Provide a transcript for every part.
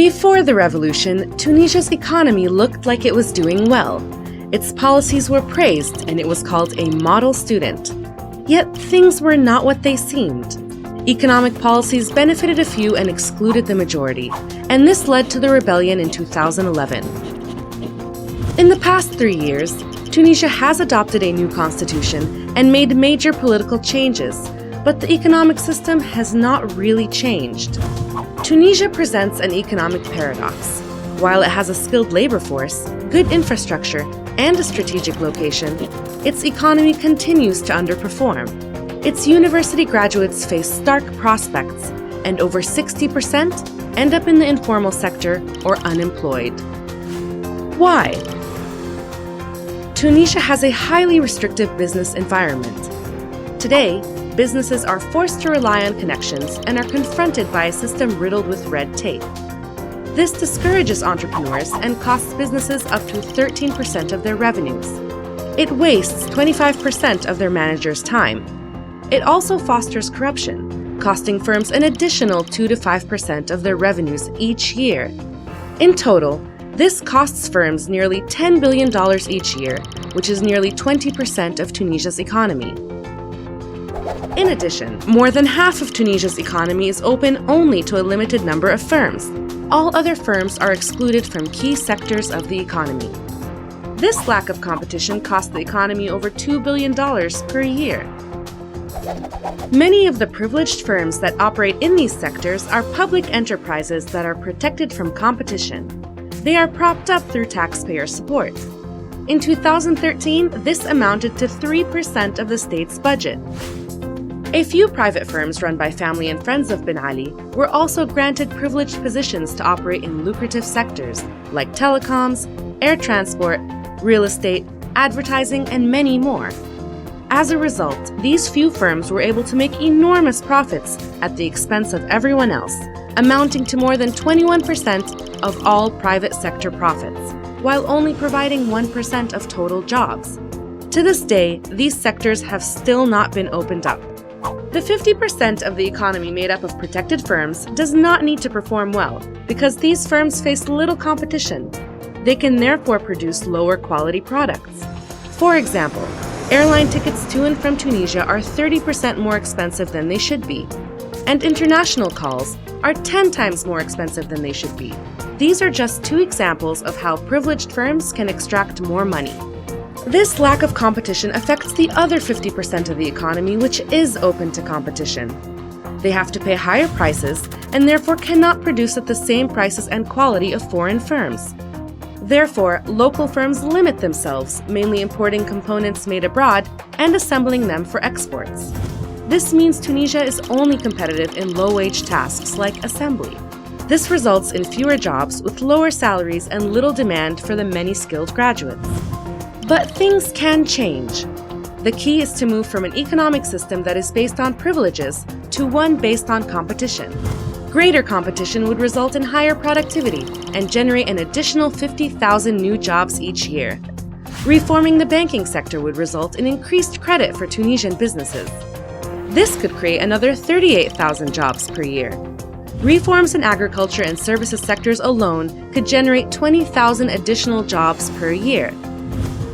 Before the revolution, Tunisia's economy looked like it was doing well. Its policies were praised and it was called a model student. Yet things were not what they seemed. Economic policies benefited a few and excluded the majority, and this led to the rebellion in 2011. In the past 3 years, Tunisia has adopted a new constitution and made major political changes, but the economic system has not really changed. Tunisia presents an economic paradox. While it has a skilled labor force, good infrastructure, and a strategic location, its economy continues to underperform. Its university graduates face stark prospects, and over 60% end up in the informal sector or unemployed. Why? Tunisia has a highly restrictive business environment. Today, businesses are forced to rely on connections and are confronted by a system riddled with red tape. This discourages entrepreneurs and costs businesses up to 13% of their revenues. It wastes 25% of their managers' time. It also fosters corruption, costing firms an additional 2 to 5% of their revenues each year. In total, this costs firms nearly $10 billion each year, which is nearly 20% of Tunisia's economy. In addition, more than half of Tunisia's economy is open only to a limited number of firms. All other firms are excluded from key sectors of the economy. This lack of competition costs the economy over $2 billion per year. Many of the privileged firms that operate in these sectors are public enterprises that are protected from competition. They are propped up through taxpayer support. In 2013, this amounted to 3% of the state's budget. A few private firms run by family and friends of Ben Ali were also granted privileged positions to operate in lucrative sectors like telecoms, air transport, real estate, advertising, and many more. As a result, these few firms were able to make enormous profits at the expense of everyone else, amounting to more than 21% of all private sector profits, while only providing 1% of total jobs. To this day, these sectors have still not been opened up. The 50% of the economy made up of protected firms does not need to perform well because these firms face little competition. They can therefore produce lower quality products. For example, airline tickets to and from Tunisia are 30% more expensive than they should be, and international calls are 10 times more expensive than they should be. These are just 2 examples of how privileged firms can extract more money. This lack of competition affects the other 50% of the economy, which is open to competition. They have to pay higher prices and therefore cannot produce at the same prices and quality of foreign firms. Therefore, local firms limit themselves, mainly importing components made abroad and assembling them for exports. This means Tunisia is only competitive in low-wage tasks like assembly. This results in fewer jobs with lower salaries and little demand for the many skilled graduates. But things can change. The key is to move from an economic system that is based on privileges to one based on competition. Greater competition would result in higher productivity and generate an additional 50,000 new jobs each year. Reforming the banking sector would result in increased credit for Tunisian businesses. This could create another 38,000 jobs per year. Reforms in agriculture and services sectors alone could generate 20,000 additional jobs per year.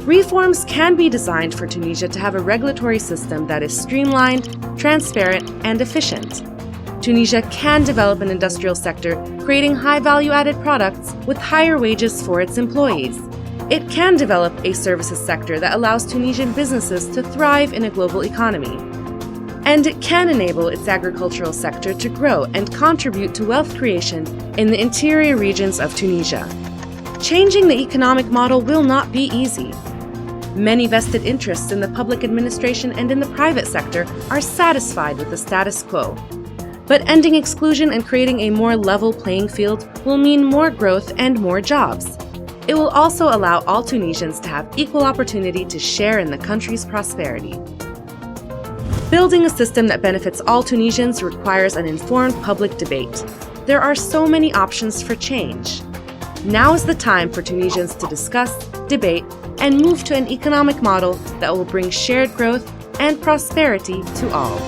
Reforms can be designed for Tunisia to have a regulatory system that is streamlined, transparent, and efficient. Tunisia can develop an industrial sector, creating high value-added products with higher wages for its employees. It can develop a services sector that allows Tunisian businesses to thrive in a global economy. And it can enable its agricultural sector to grow and contribute to wealth creation in the interior regions of Tunisia. Changing the economic model will not be easy. Many vested interests in the public administration and in the private sector are satisfied with the status quo. But ending exclusion and creating a more level playing field will mean more growth and more jobs. It will also allow all Tunisians to have equal opportunity to share in the country's prosperity. Building a system that benefits all Tunisians requires an informed public debate. There are so many options for change. Now is the time for Tunisians to discuss, debate, and move to an economic model that will bring shared growth and prosperity to all.